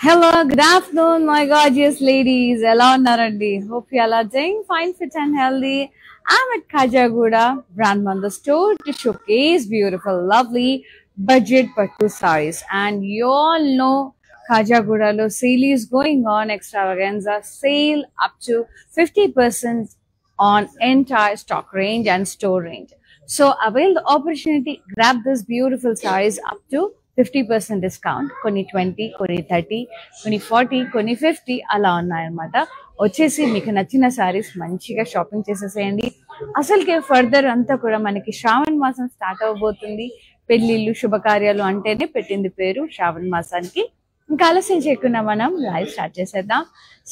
Hello, good afternoon, my gorgeous ladies. Hello, Narandi. Hope you all are doing fine, fit, and healthy. I'm at Kajagoda Brand Manda store to showcase beautiful, lovely budget pattu sarees. And you all know Kajagoda lo sale is going on, extravaganza sale up to 50% on entire stock range and store range. So avail the opportunity, grab this beautiful sarees up to 50% discount. Koni 20, koni 30, koni 40, koni 50 అలా ఉన్నాయన్నమాట. వచ్చేసి మీకు నచ్చిన సారీస్ మంచిగా shopping చేసేసేయండి. అసలుకే further అంతా కూడా మనకి శ్రావణ మాసం స్టార్ట్ అవబోతుంది. పెళ్లిళ్ళు శుభకార్యాలు అంటేనే పెట్టింది పేరు శ్రావణ మాసానికి. ఇంకా ఆలస్యం చేయకుండా మనం లైవ్ స్టార్ట్ చేసేద్దాం.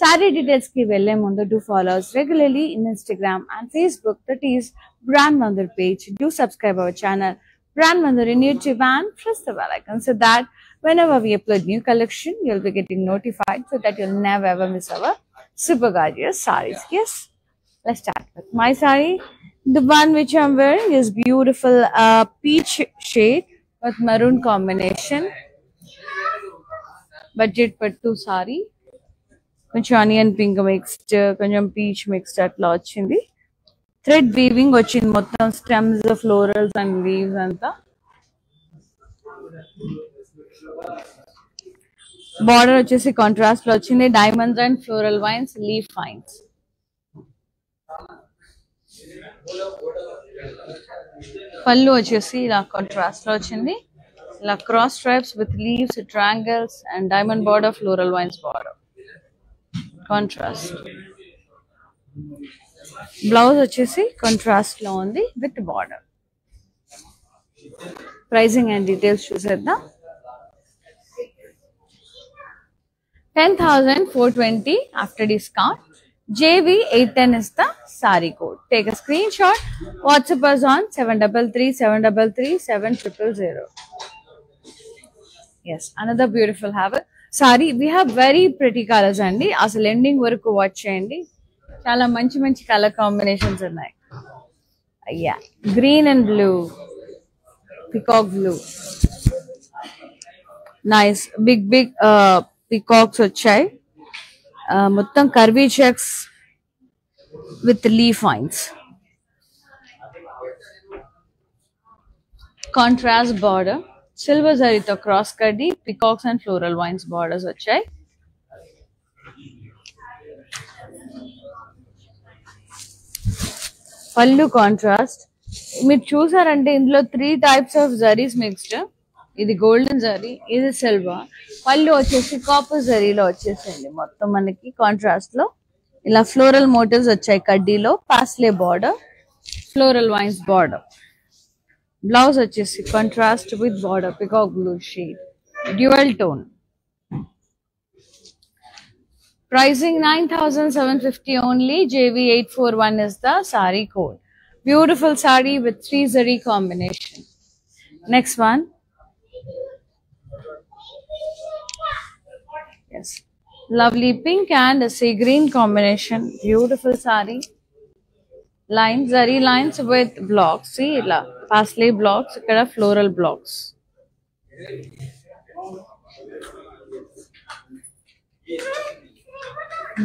సారీ డీటెయిల్స్ కి వెళ్లే ముందు do follow us regularly in Instagram and Facebook, that is Brand Mandir page. Do subscribe our channel Brand Mandir in YouTube and press the bell icon so that whenever we upload new collection, you'll be getting notified so that you'll never ever miss our super gorgeous sarees. Yes, let's start with my saree. The one which I'm wearing is beautiful peach shade with maroon combination. Budget pattu saree. కొంచెం onion pink mixed, కొంచెం peach mixed అట్లా వచ్చింది. Thread weaving వచ్చింది మొత్తం, stems, florals and leaves అంతా. Border వచ్చేసి contrast లో వచ్చింది. Diamonds and floral wines, leaf vines. పళ్ళు వచ్చేసి ఇలా కాంట్రాస్ట్ లో వచ్చింది. ఇలా cross stripes with leaves, triangles and diamond border, floral vines border. Contrast blouse వచ్చేసి కాంట్రాస్ట్ లో ఉంది with border. Pricing and details చూసేద్దాం. 10,420 after discount. JV810 is the saree code. Take a screenshot. WhatsApp us on 733-733-7000. Yes, another beautiful have sorry. We have very pretty colours అండి. అసలు ending వరకు watch చేయండి. చాలా మంచి మంచి కలర్ కాంబినేషన్స్ ఉన్నాయి. అయ్యా, green and blue, peacock blue, nice big big peacocks వచ్చాయి. మొత్తం curvy checks with leaf vines. Contrast border, silver జరీతో క్రాస్ కడ్డీ, peacocks and floral vines borders వచ్చాయి. పళ్ళు కాంట్రాస్ట్. మీరు చూసారంటే ఇందులో 3 types ఆఫ్ జరీస్ మిక్స్డ్. ఇది గోల్డెన్ జరీ, ఇది సిల్వర్. పళ్ళు వచ్చేసి కాపర్ జరీలో వచ్చేసింది మొత్తం మనకి. కాంట్రాస్ట్ లో ఇలా ఫ్లోరల్ మోటివ్స్ వచ్చాయి కడ్డీలో. Paisley border, floral vines border. Blouse వచ్చేసి contrast with border, peacock blue shade, dual tone. Pricing 9,750 only. JV841 is the saree code. Beautiful saree with 3 zari combination. Next one. Yes, lovely pink and a sea green combination. Beautiful saree. Lines, zari lines with blocks. See, parsley blocks, ikkada floral blocks.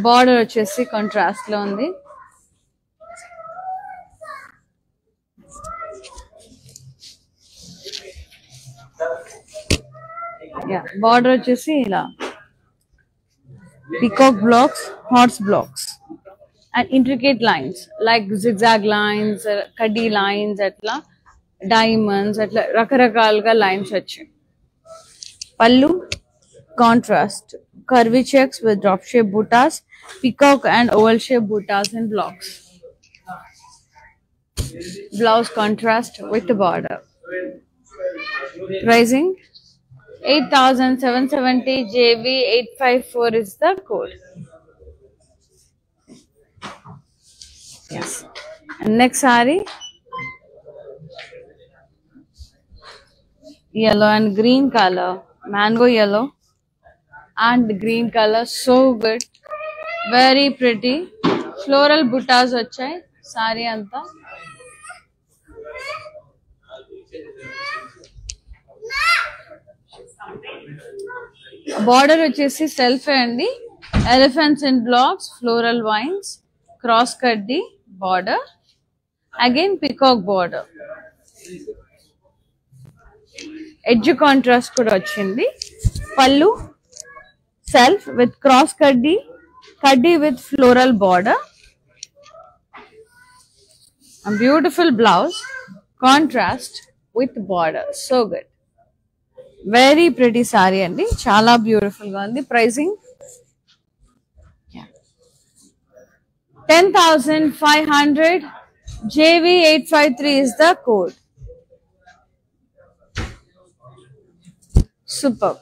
Border వచ్చేసి contrast లో ఉంది. Border వచ్చేసి ఇలా peacock blocks, horse blocks and intricate lines like zigzag lines, కడ్డీ lines, అట్లా diamonds, అట్లా రకరకాలుగా lines వచ్చాయి. పళ్ళు contrast, curvy checks with drop shape buttas, peacock and oval shape buttas and blocks. Blouse contrast with the border. Pricing 8,770. JV854 is the code. Yes. And next saree, yellow and green color, mango yellow and green color, so good, very pretty. Floral buttas వచ్చాయి సారీ అంతా. Border వచ్చేసి self అండి. Elephants in blocks, floral vines, cross కడ్డీ border, again peacock border. Edge contrast కూడా వచ్చింది. Pallu self with cross కడ్డీ, కడ్డీ with floral border. Beautiful blouse, contrast with border. So good, very pretty sari అండి, చాలా బ్యూటిఫుల్ గా ఉంది. Pricing 10,500. JV853 is the code. Super,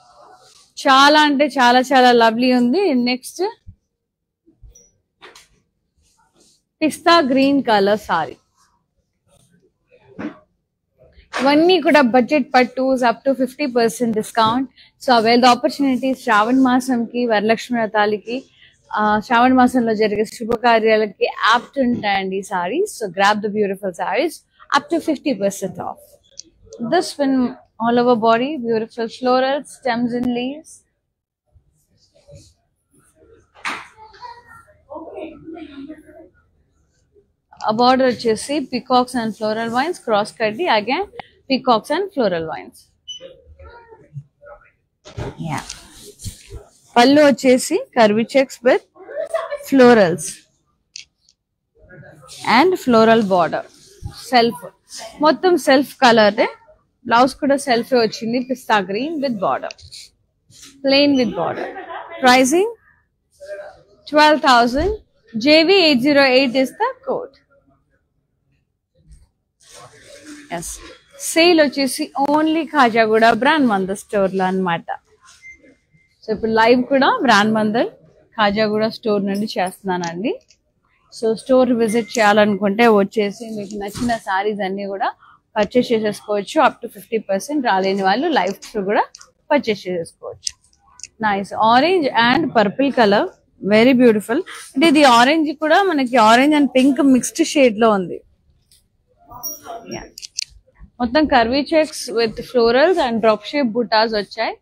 చాలా అంటే చాలా చాలా లవ్లీ ఉంది. Next pista green colour sari. ఇవన్నీ కూడా budget పట్టుస్, up to 50% discount. So avail the opportunity. Shravana మాసంకి, వరలక్ష్మి వ్రతాలకి, శ్రావణ మాసంలో జరిగే శుభకార్యాలకి యాప్ట్ ఉంటాయండి ఈ saris. So grab the beautiful saris, up to 50% off. This win all over body, beautiful floral stems and leaves. A border వచ్చేసి peacocks and floral vines, cross cutty, again peacocks and floral vines. Yeah. పళ్ళు వచ్చేసి curvy checks with florals and floral border. Self మొత్తం self colour. Blouse కూడా self వచ్చింది, pista green with border, plain with border. Pricing 12,000. JV808 is the code. Yes, sale వచ్చేసి only Khajaguda brand Mandir store లో అన్నమాట. So ఇప్పుడు live కూడా బ్రాండ్ మందర్ ఖాజాగూడ స్టోర్ నుండి చేస్తున్నానండి. సో స్టోర్ విజిట్ చేయాలనుకుంటే వచ్చేసి మీకు నచ్చిన సారీస్ అన్ని కూడా పర్చేస్ చేసేసుకోవచ్చు. Up to 50%. రాలేని వాళ్ళు లైవ్ త్రూ కూడా పర్చేస్ చేసేసుకోవచ్చు. Nice orange and purple colour, very beautiful. అంటే ఇది ఆరెంజ్ కూడా మనకి orange and pink mixed shade లో ఉంది. మొత్తం curvy checks with florals and drop shape buttas వచ్చాయి.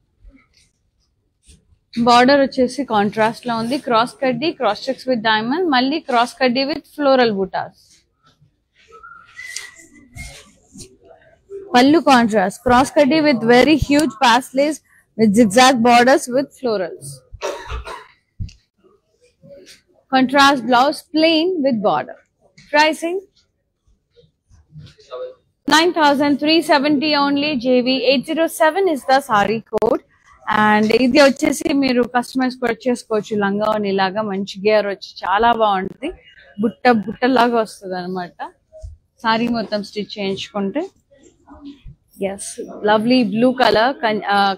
బార్డర్ వచ్చేసి కాంట్రాస్ట్ లో ఉంది. క్రాస్ కడ్డీ, క్రాస్ చెక్స్ విత్ డైమండ్, మళ్ళీ క్రాస్ కడ్డీ with floral buttas. Pallu contrast, cross cutty with very huge paisleys with zigzag borders with florals. Contrast blouse, plain with border. Pricing 9,370 only. JV807 is the saree code. And ఇది వచ్చేసి మీరు customise కూడా చేసుకోవచ్చు. లంగా ఇలాగా మంచి గేర్ వచ్చి చాలా బాగుంటుంది. బుట్టలాగా వస్తుంది అనమాట సారీ మొత్తం స్టిచ్ చేయించుకుంటే. Yes, lovely blue colour,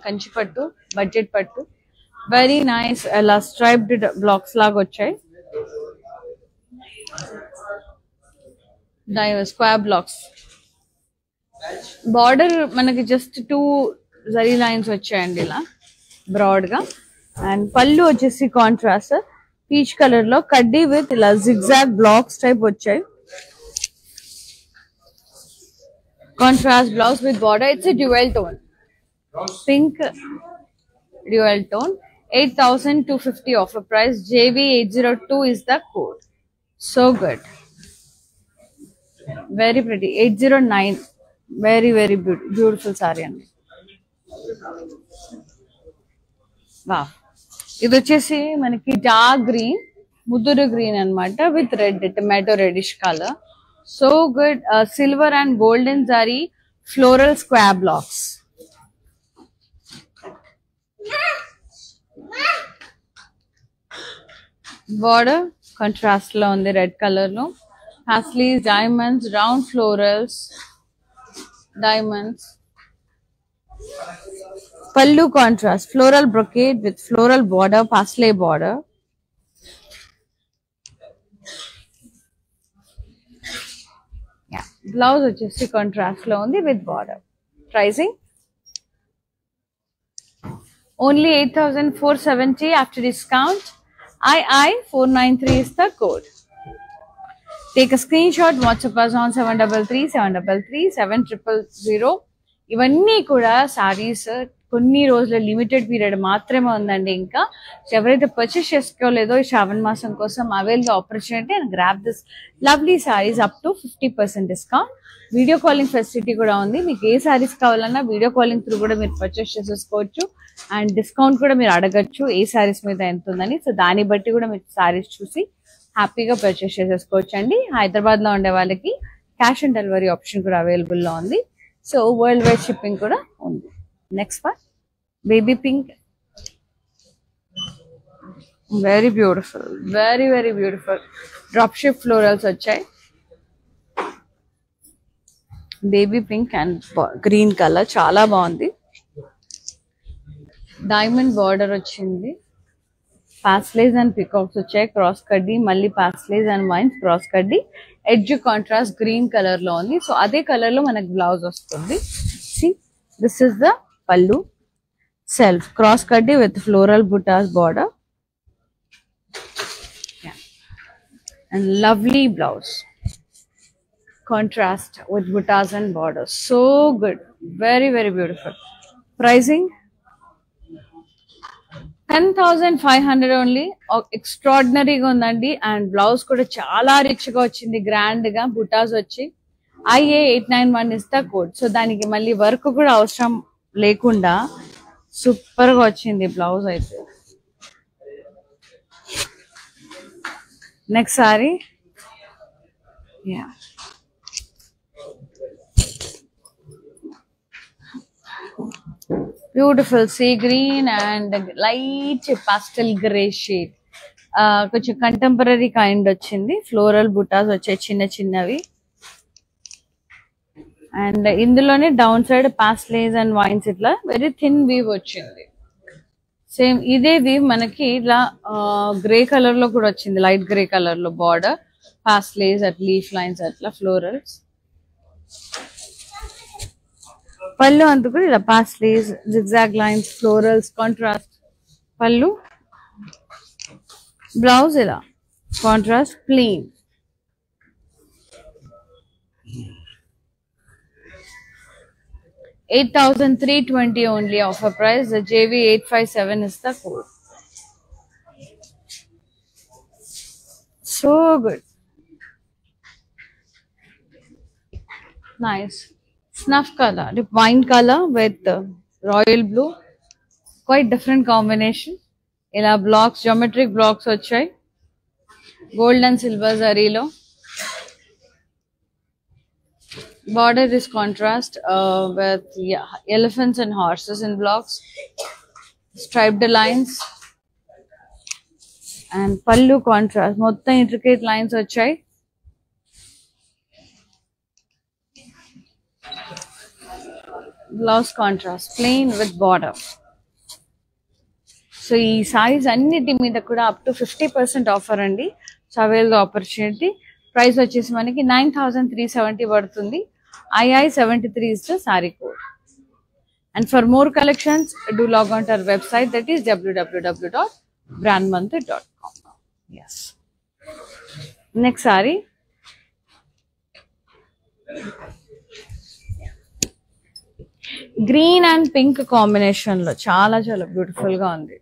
Kanchi పట్టు, బడ్జెట్ పట్టు, వెరీ నైస్. అలా స్ట్రైప్డ్ బ్లాక్స్ లాగా వచ్చాయి, స్క్వేర్ బ్లాక్స్. బార్డర్ మనకి జస్ట్ 2 జరీ లైన్స్ వచ్చాయండి ఇలా బ్రాడ్ గా. అండ్ పళ్ళు వచ్చేసి కాంట్రాస్ట్ పీచ్ కలర్ లో కడ్డీ విత్ ఇలా జిగ్జాగ్ బ్లాక్స్ టైప్ వచ్చాయి. Contrast blouse with border. It's a dual tone, pink dual tone. 8,250 offer price. JV802 is the code. So good, very pretty. 809, very very beautiful saree అండి. వా, ఇది వచ్చేసి మనకి dark green, ముదురు green అన్నమాట with red, tomato reddish colour. So good, silver and golden zari floral square blocks. Border contrast lo undi red color lo. Paisleys, diamonds, round florals, diamonds. Pallu contrast, floral brocade with floral border, paisley border. Blouse వచ్చేసి contrast లో ఉంది with border. Pricing only 8,470 after discount. II493 is the code. Take a screenshot, WhatsApp us on 733 733 7000. ఇవన్నీ కూడా సారీస్ కొన్ని రోజుల limited period మాత్రమే ఉందండి. ఇంకా ఎవరైతే పర్చేస్ చేసుకోలేదో ఈ శ్రావణ మాసం కోసం avail the opportunity and grab this lovely saris up to 50% discount. Video calling facility కూడా ఉంది. మీకు ఏ సారీస్ కావాలన్నా వీడియో కాలింగ్ త్రూ కూడా మీరు పర్చేస్ చేసేసుకోవచ్చు. అండ్ డిస్కౌంట్ కూడా మీరు అడగచ్చు ఏ సారీస్ మీద ఎంత ఉందని. సో దాన్ని బట్టి కూడా మీరు సారీస్ చూసి హ్యాపీగా పర్చేస్ చేసేసుకోవచ్చు అండి. హైదరాబాద్ లో ఉండే వాళ్ళకి క్యాష్ ఆన్ డెలివరీ ఆప్షన్ కూడా అవైలబుల్ లో ఉంది. సో వరల్డ్ వైడ్ షిప్పింగ్ కూడా ఉంది. Next one baby pink, very beautiful, very very beautiful drop shape florals వచ్చాయి. Baby pink and green colour చాలా బాగుంది. డైమండ్ బార్డర్ వచ్చింది. పాస్లేస్ అండ్ పికాక్స్ వచ్చాయి. క్రాస్ కడ్డీ, మళ్ళీ పాస్లేస్ అండ్ వైన్స్ క్రాస్ కడ్డీ. ఎడ్జ్ కాంట్రాస్ట్ గ్రీన్ కలర్ లో ఉంది. సో అదే కలర్ లో మనకు బ్లౌజ్ వస్తుంది. సి దిస్ ఇస్ ద పల్లు, సెల్ఫ్ క్రాస్ కడ్డీ with floral butas border and lovely blouse contrast with buttas and borders. So good, very very beautiful. Pricing 10,500 only. Extraordinary ga undandi. And blouse kuda chaala rich ga vachindi, grand ga buttas vachi. IA891 is the code. So daniki malli work kuda avasram lekunda super ga vachindi blouse aithe. Next saree, yeah, beautiful sea green and light pastel gray shade. కొంచెం contemporary kind వచ్చింది. Floral బుటాస్ వచ్చాయి చిన్న చిన్నవి. And ఇందులోనే down side paisleys and wines ఇట్లా very thin weave వచ్చింది. Same ఇదే weave మనకి ఇలా గ్రే కలర్ లో కూడా వచ్చింది, లైట్ గ్రే కలర్ లో border, paisleys at leaf lines అట్లా ఫ్లోరల్స్. పళ్ళు అంతా కూడా ఇలా paisleys, zigzag lines, florals contrast పళ్ళు. బ్లౌజ్ ఇలా contrast plain. $8,320 only offer price. The JV857 is the code. So good, nice snuff color, wine color with royal blue, quite different combination. Ila blocks, geometric blocks vachai, gold and silver zari lo. Border is contrast with elephants and horses in blocks, striped lines, and pallu contrast. Motta intricate lines vachai. Blouse contrast plain with border. So ee sarees anniti meeda kuda up to 50% offer andi. So avail the opportunity. Price vachesi manaki 9,370 padutundi. II73 is the saree code. And for more collections, do log on to our website, that is www.brandmantu.com. Yes. Next saree, green and pink combination lo chaala chaala beautiful ga undi.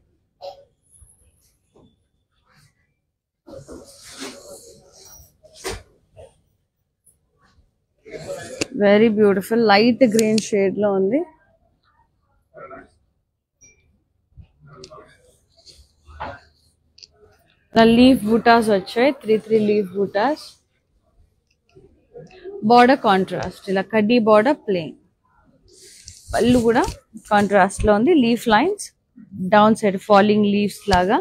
Very beautiful light green shade lo undi. The leaf buttas vachai, 3 leaf buttas. Border contrast, ila kaddi border plain. Pallu kuda contrast lo undi. Leaf lines, down side falling leaves laga.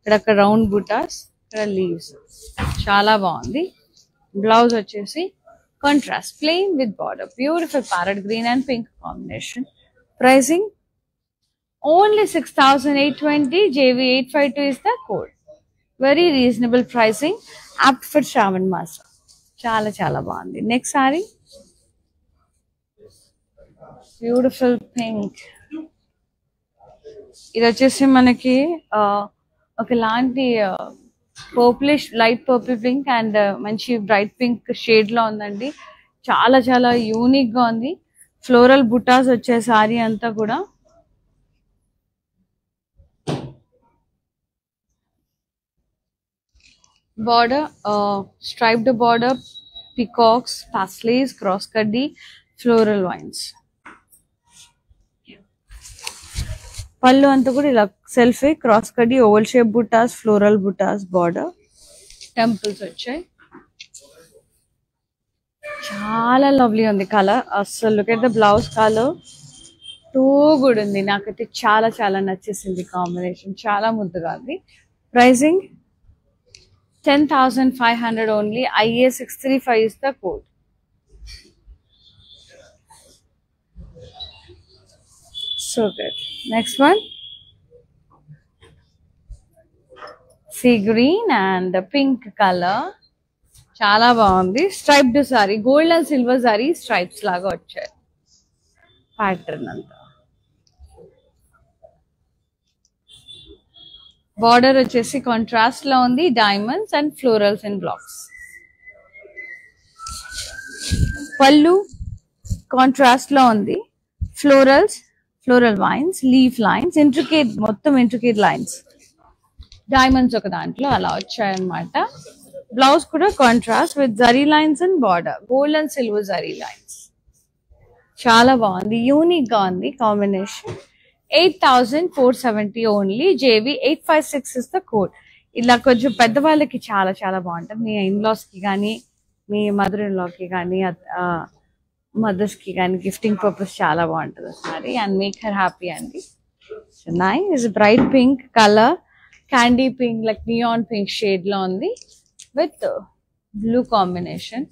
Ikkada round buttas, ikkada leaves. Chaala baagundi. Blouse vachesi contrast plain with border. Beautiful parrot green and pink combination. Pricing only 6,820. JV852 is the code. Very reasonable pricing, apt for Shravan Masa. Chala chala baagundi. Next saree, beautiful pink. ఇది వచ్చేసి మనకి ఒకలాంటి purplish, light purple pink and మంచి bright pink shade లో ఉందండి. చాలా చాలా unique గా ఉంది. ఫ్లోరల్ బుటాస్ వచ్చే సారీ అంతా కూడా Border, striped border, peacocks, paisleys, cross cutty, floral vines. పళ్ళు అంతా కూడా ఇలా సెల్ఫ్ క్రాస్ కడ్డీ ఓవల్ షేప్ బుటాస్, ఫ్లోరల్ బుటాస్, బార్డర్, టెంపుల్స్ వచ్చాయి. చాలా లవ్లీ ఉంది కలర్. అసలు look at the blouse colour, too good ఉంది. నాకైతే చాలా చాలా నచ్చేసింది కాంబినేషన్, చాలా ముద్దుగా ఉంది. Pricing 10,500 only. IA635 is the code. So good. Next one, sea green and pink color. చాలా బాగుంది. Striped sorry, gold and silver sorry stripes లాగా వచ్చాయి ప్యాటర్న్ అంతా. బార్డర్ వచ్చేసి కాంట్రాస్ట్ లో ఉంది, diamonds and florals and blocks. పళ్ళు కాంట్రాస్ట్ లో ఉంది, florals, floral wines, leaf lines, intricate, మొత్తం ఇంట్రికేట్ లైన్స్, డైమండ్స్ ఒక దాంట్లో అలా వచ్చాయన్నమాట. బ్లౌజ్ కూడా contrast with zari lines and border, gold and silver zari lines. చాలా బాగుంది, యూనిక్ గా ఉంది combination. 8,470 only. JV 856 is the code. ఇలా కొంచెం పెద్దవాళ్ళకి చాలా చాలా బాగుంటుంది. మీ ఇన్లాస్ కి కానీ, మీ మదర్ ఇన్ లాకి కానీ, మదర్స్ కి కానీ గిఫ్టింగ్ పర్పస్ చాలా బాగుంటుంది sari. And make her happy అండి. Nice bright pink colour, candy pink, like neon pink shade లో ఉంది విత్ బ్లూ కాంబినేషన్.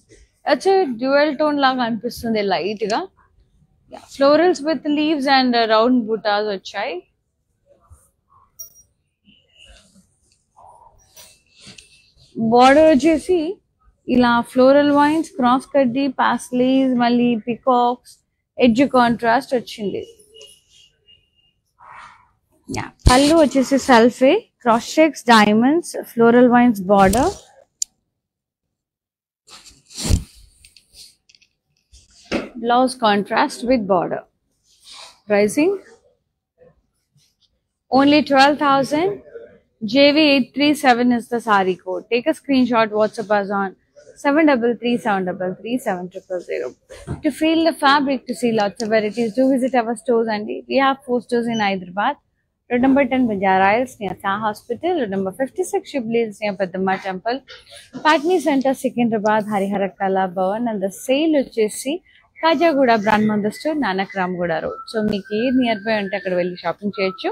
వచ్చే డ్యూయల్ టోన్ లాగా అనిపిస్తుంది లైట్ గా. Florals with leaves and round buttas వచ్చాయి. బార్డర్ వచ్చేసి ఇలా ఫ్లోరల్ వైన్స్, క్రాస్ కడ్డీ, పాస్లీస్, మళ్ళీ పికాక్స్, ఎడ్జ్ కాంట్రాస్ట్ వచ్చింది. పళ్ళు వచ్చేసి సెల్ఫే, cross checks, diamonds, floral vines border. Blouse contrast with border. Pricing only 12,000. JV837 is the sari code. Take a screenshot, WhatsApp us on 733-733-7000. To feel the fabric, to see lots of varieties, do visit our stores. And we have 4 stores in Hyderabad. Road number 10 Banjara Isles near Shah Hospital. Road number 56 Shiblis near Padma Temple. Patni Center, Secunderabad, Harihara Kala Bhavan. And the sale వచ్చేసి Khajaguda brand Mandir store, Nanakramguda road. So మీకు ఏ near by ఉంటే అక్కడ వెళ్ళి shopping చేయొచ్చు.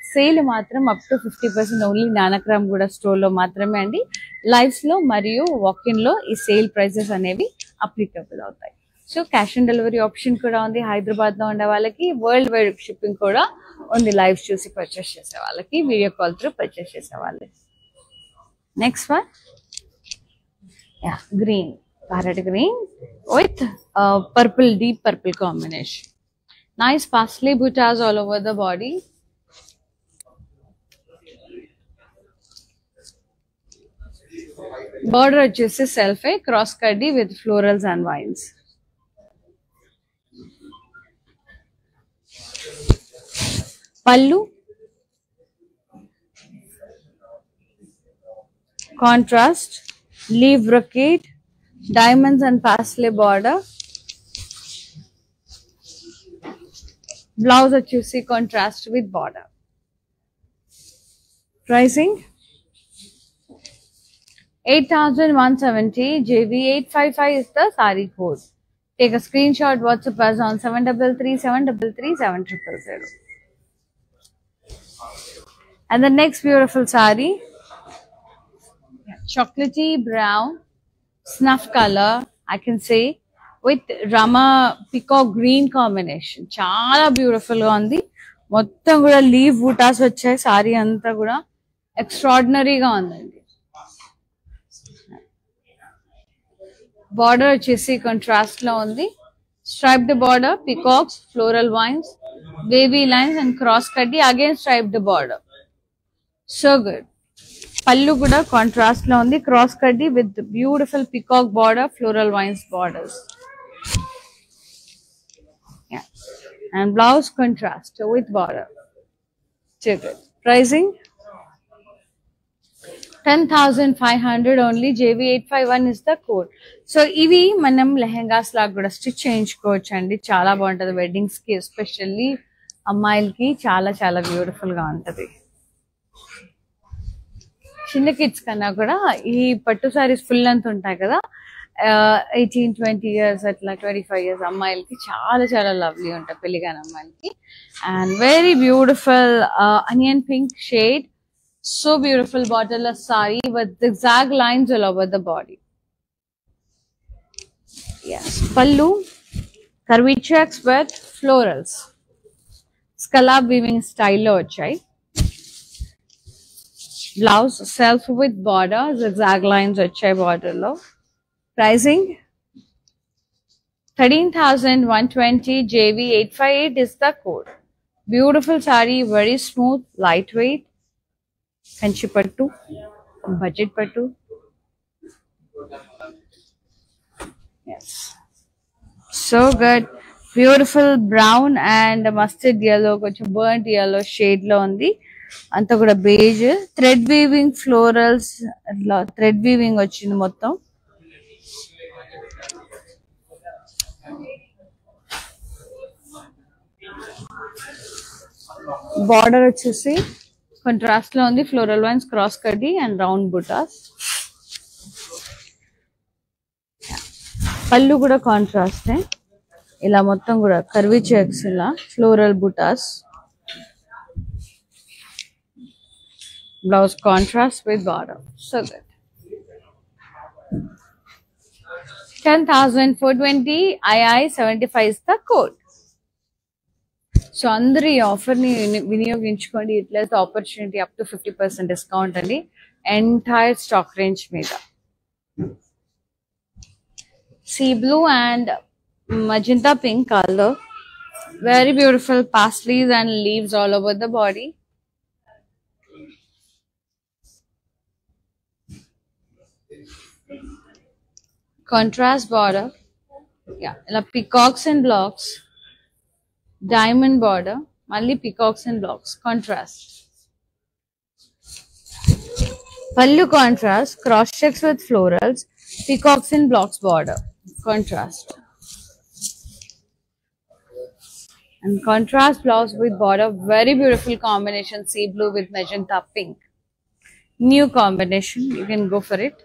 Sale మాత్రం up to 50% only Nanakramguda store లో మాత్రమే అండి. లైవ్స్ లో మరియు వాకిన్ లో ఈ సేల్ ప్రైసెస్ అనేవి అప్లికబుల్ అవుతాయి. So cash on delivery option కూడా ఉంది హైదరాబాద్ లో ఉండే వాళ్ళకి. వరల్డ్ వైడ్ షిప్పింగ్ కూడా ఉంది లైవ్స్ చూసి పర్చేస్ చేసే వాళ్ళకి, వీడియో కాల్ త్రూ పర్చేస్ చేసే వాళ్ళకి. Next one, green, parrot green with purple, deep purple combination. Nice parsley buttas all over the body. Border వచ్చేసి self cross cutty with florals and vines. Pallu contrast, leaf brocade, diamonds and parsley border. Blouse వచ్చేసి contrast with border. Pricing 8,170. JV855 is the sari code. Take a screenshot, WhatsApp us on 733-733-7000. And the next beautiful sari, chocolatey brown, snuff color, I can say, with Rama peacock green combination. Chala beautiful ga undi. Mottam kuda leaf bootas vachayi. Sari anta kuda extraordinary ga undandi. Border vachesi contrast lo undi. Striped border, peacocks, floral vines, wavy lines and cross cutty, again striped border. So good. Pallu kuda contrast lo undi, cross cutty with beautiful peacock border, floral vines borders. Yeah. And blouse contrast with border. So good. Pricing 10,500 only. JV851 is the code. So ఇవి మనం లెహెంగాస్ లాగా కూడా stitch చేయించుకోవచ్చు అండి. చాలా బాగుంటది weddings కి, especially అమ్మాయిలకి చాలా చాలా బ్యూటిఫుల్ గా ఉంటది. చిన్న కిడ్స్ కన్నా కూడా ఈ పట్టు సారీస్ ఫుల్ లెంత్ ఉంటాయి కదా, 18-20 years అట్లా 25 years అమ్మాయిలకి చాలా చాలా లవ్లీ ఉంటాయి, పెళ్లిగాని అమ్మాయిలకి. And very beautiful onion pink shade. So beautiful borderless saree with zigzag lines all over the body. Yes, pallu curvy checks with florals. Scallop weaving style lo vachai. Blouse self with border, zigzag lines vachai border lo. Pricing 13,120. JV858 is the code. Beautiful saree, very smooth, lightweight. Kanchi పట్టు, budget పట్టు. So good. Beautiful brown and mustard yellow, కొంచెం burnt yellow shade లో ఉంది. అంతా కూడా beige. Thread weaving florals, అట్లా thread weaving వచ్చింది మొత్తం. బార్డర్ వచ్చేసి కాంట్రాస్ట్ లో ఉంది. ఫ్లోరల్ వైన్స్, క్రాస్ కడ్డీ అండ్ రౌండ్ బుటాస్. పళ్ళు కూడా కాంట్రాస్ట్, ఇలా మొత్తం కూడా కర్వీ చెక్స్, ఇలా floral butas. Blouse contrast with border. So good. 10,420. II75 is the code. So అందరూ ఈ ఆఫర్ ని వినియోగించుకోండి. ఇట్లయితే ఆపర్చునిటీ అప్ టు 50% డిస్కౌంట్ అండి ఎంటైర్ స్టాక్ రేంజ్ మీద. Sea blue and magenta pink color, very beautiful paisleys and leaves all over the body. Contrast border, yeah, like peacocks and blocks. Diamond border, malli peacocks and blocks, contrast. Pallu contrast, cross checks with florals, peacocks and blocks border, contrast. And contrast blouse with border, very beautiful combination, sea blue with magenta pink. New combination, you can go for it.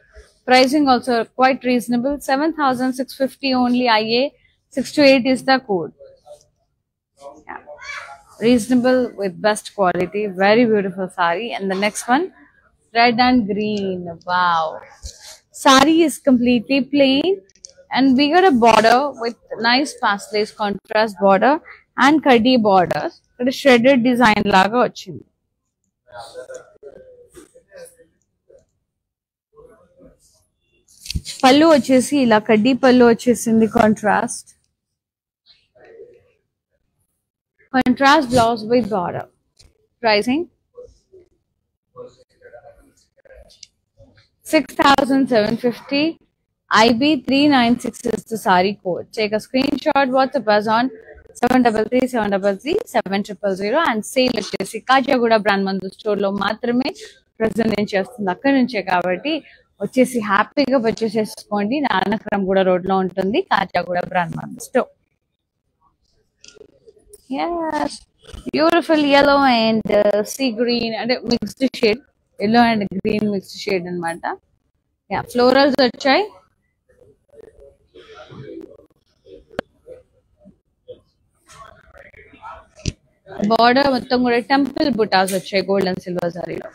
Pricing also quite reasonable, 7,650 only. IA628 is the code. Yeah. Reasonable with best quality, very beautiful saree. And the next one, red and green. Wow, saree is completely plain and we got a border with nice paisleys, contrast border and kaddi borders. It is shredded design laga vachindi. Pallu vachesi ila kaddi pallu vachesindi, contrast. Contrast blouse with border. Pricing 6,750. IB396 is the saree code. Take a screenshot, WhatsApp us on 733-733-7000 and sale వచ్చేసి Khajaguda brand మందు store లో మాత్రమే present నేను చేస్తుంది. అక్కడి నుంచే కాబట్టి వచ్చేసి హ్యాపీగా పర్చేస్ చేసుకోండి. నారాయణపురం కూడా రోడ్ లో ఉంటుంది కాజాగూడ బ్రాండ్ మందు store. Yes, beautiful yellow and sea green and mixed shade, yellow and green mixed shade anamata. Yeah, florals వచ్చాయి. బార్డర్ మొత్తం కూడా టెంపుల్ బుటాస్ వచ్చాయి గోల్డ్ అండ్ సిల్వర్ సారీలో,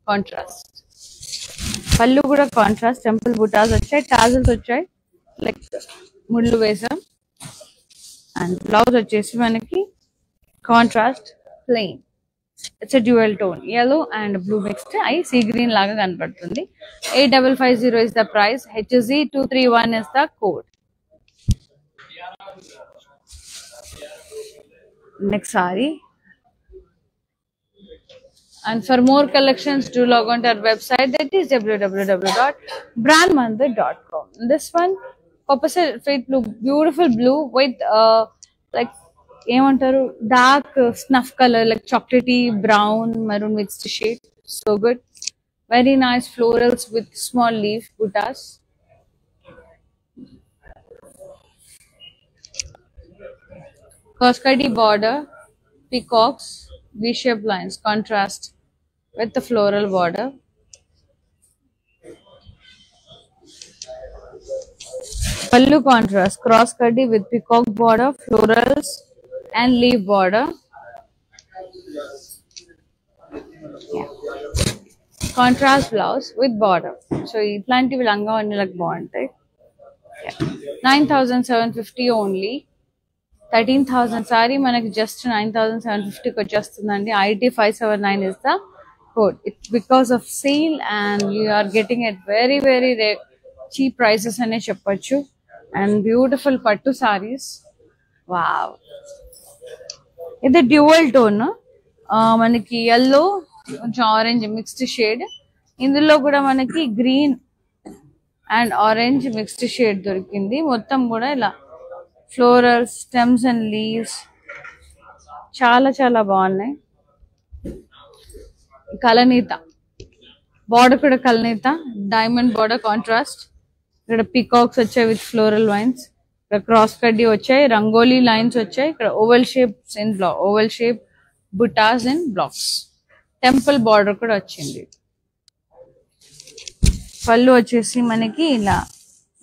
కాంట్రాస్ట్. పళ్ళు కూడా కాంట్రాస్ట్, టెంపుల్ బుటాస్ వచ్చాయి, టాజల్స్ వచ్చాయి, లైక్ ముళ్ళు వేసాం. అండ్ బ్లౌజ్ వచ్చేసి మనకి contrast plain. It's a dual tone, yellow and blue mixed అయి సీ గ్రీన్ లాగా కనపడుతుంది. 8550 is the price. HZ231 is the code. Next saree. And for more collections, do log on to our website, that is www.brandmandir.com. This one, opposite blue, beautiful blue with like ఏమంటారు dark snuff colour, like chocolatey brown maroon mixed shade. So good. Very nice florals with small leaf buttas. Coscadi border, peacocks, V-shaped lines contrast with the floral border. Pallu contrast, cross cutty with peacock border, florals and leaf border. Yeah. Contrast blouse with border. So itlantivi langa onnilaki baguntayi. Yeah. 9,750 only. 13,000 saree manaki just 9,750 ki vachestundandi. IT 579 is the code. It's because of sale and you are getting it very cheap prices ane cheppochu. And beautiful pattu sarees. Wow. ఇది dual tone, మనకి yellow కొంచెం orange mixed shade. ఇందులో కూడా మనకి green and orange mixed shade దొరికింది. మొత్తం కూడా ఇలా ఫ్లోరల్ స్టెమ్స్ అండ్ లీవ్స్ చాలా బాగున్నాయి. కలనీత బార్డర్ కూడా కలనీత, డైమండ్ బార్డర్ కాంట్రాస్ట్. ఇక్కడ పీకాక్స్ వచ్చాయి విత్ ఫ్లోరల్ వైన్స్. ఇక్కడ క్రాస్ కడ్డీ వచ్చాయి, రంగోలీ లైన్స్ వచ్చాయి. ఇక్కడ oval shapes in black, oval shape butas in blocks. Temple border కూడా వచ్చింది. పళ్ళు వచ్చేసి మనకి ఇలా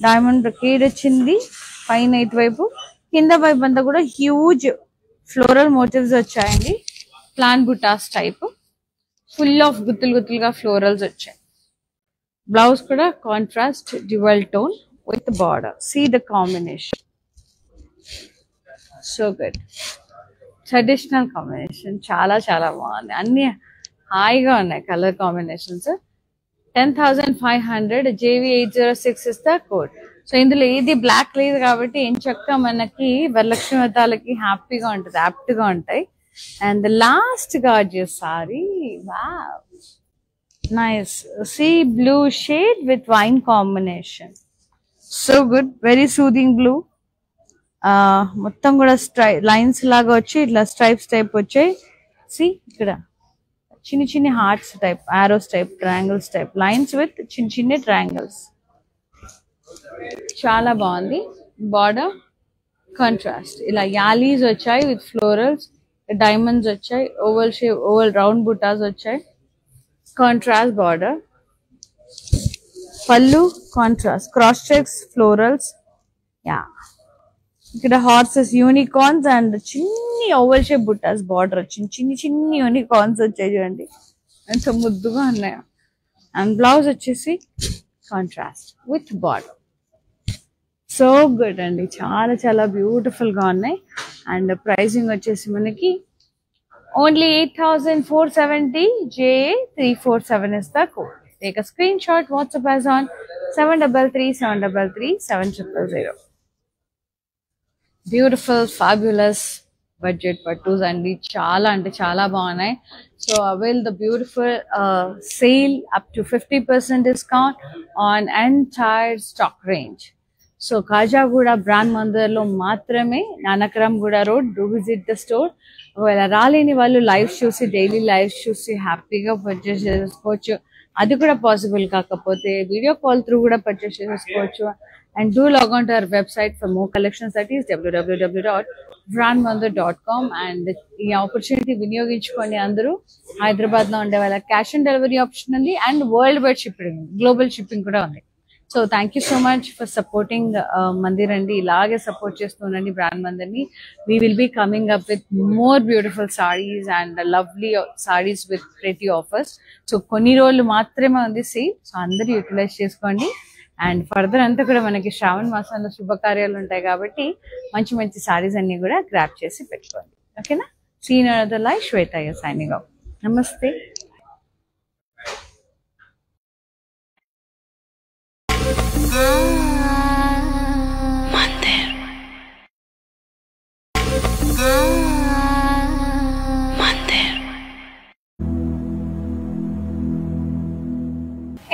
డైమండ్ బ్రొకేడ్ వచ్చింది పైన ఇటువైపు. కింద వైపు అంతా కూడా హ్యూజ్ ఫ్లోరల్ మోటివ్స్ వచ్చాయండి. Plant butas type, full of గుత్తులుగా ఫ్లోరల్స్ వచ్చాయి. బ్లౌజ్ కూడా contrast dual tone with the border. See the combination, so good. Traditional combination చాలా బాగుంది. అన్ని హాయిగా ఉన్నాయి colour combinations. 10,500 JV806 is the code. So ఇందులో ఏది బ్లాక్ లేదు కాబట్టి ఏం చక్కగా మనకి వరలక్ష్మి వ్రతాలకి హ్యాపీగా ఉంటుంది, యాప్ట్ గా ఉంటాయి. And the last gorgeous sorry, wow nice sea blue shade with wine combination. So good, very soothing blue. మొత్తం కూడా లైన్స్ లాగా వచ్చి ఇట్లా స్ట్రైప్స్ టైప్ వచ్చాయి. సి ఇక్కడ చిన్ని hearts type, arrows type, triangles type lines with చిన్ని ట్రయాంగిల్స్. చాలా బాగుంది. బార్డర్ కాంట్రాస్ట్ ఇలా యాలీస్ వచ్చాయి విత్ ఫ్లోరల్స్, డైమండ్స్ వచ్చాయి, oval shape, oval round buttas వచ్చాయి. Contrast border. Pallu contrast, cross checks, florals. Yeah, ఇక్కడ హార్సెస్, యూనికార్న్స్ అండ్ చిన్ని ఓవల్ షేప్ బుట్టాస్ బార్డర్ వచ్చింది. చిన్ని యూనికార్న్స్ వచ్చాయి చూడండి, ఎంత ముద్దుగా ఉన్నాయో. అండ్ బ్లౌజ్ వచ్చేసి contrast with border. So good అండి, చాలా బ్యూటిఫుల్ గా ఉన్నాయి. అండ్ ప్రైసింగ్ వచ్చేసి మనకి only 8,470. JA347 is the code. Take a screenshot, WhatsApp us on 733-733-7000. Beautiful, fabulous budget pattus and chala ante chala baagunayi. So avail the beautiful sale up to 50% discount on entire stock range. So Kajaguda brand mandir lo maatrame, Nanakaramguda road, do visit the store. ఒకవేళ రాలేని వాళ్ళు lives చూసి, daily lives చూసి హ్యాపీగా purchase చేసుకోవచ్చు. అది కూడా possible కాకపోతే వీడియో కాల్ త్రూ కూడా పర్చేస్ చేసుకోవచ్చు. And do log on to our website for more collections, that is www.brandmandir.com. And ఈ ఆపర్చునిటీ వినియోగించుకోండి అందరూ. హైదరాబాద్ లో ఉండే వాళ్ళ క్యాష్ ఆన్ డెలివరీ ఆప్షన్ ఉంది and world wide shipping, global shipping కూడా ఉంది. So thank you so much for supporting Mandir అండి. ఇలాగే సపోర్ట్ చేస్తుండండి బ్రాండ్ మందిర్ని. We will be coming up with more beautiful saris and lovely saris with pretty offers. So కొన్ని రోజులు మాత్రమే ఉంది సేల్, సో అందరూ యూటిలైజ్ చేసుకోండి. అండ్ ఫర్దర్ అంతా కూడా మనకి శ్రావణ మాసంలో శుభకార్యాలు ఉంటాయి కాబట్టి మంచి సారీస్ అన్ని కూడా గ్రాప్ చేసి పెట్టుకోండి. ఓకేనా? See you in another live. Shweta signing off. నమస్తే.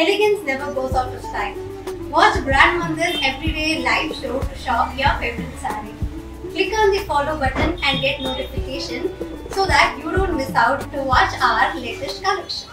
Elegance never goes out of style. Watch Brand Mandir's everyday live show to shop your favorite saree. Click on the follow button and get notification so that you don't miss out to watch our latest collection.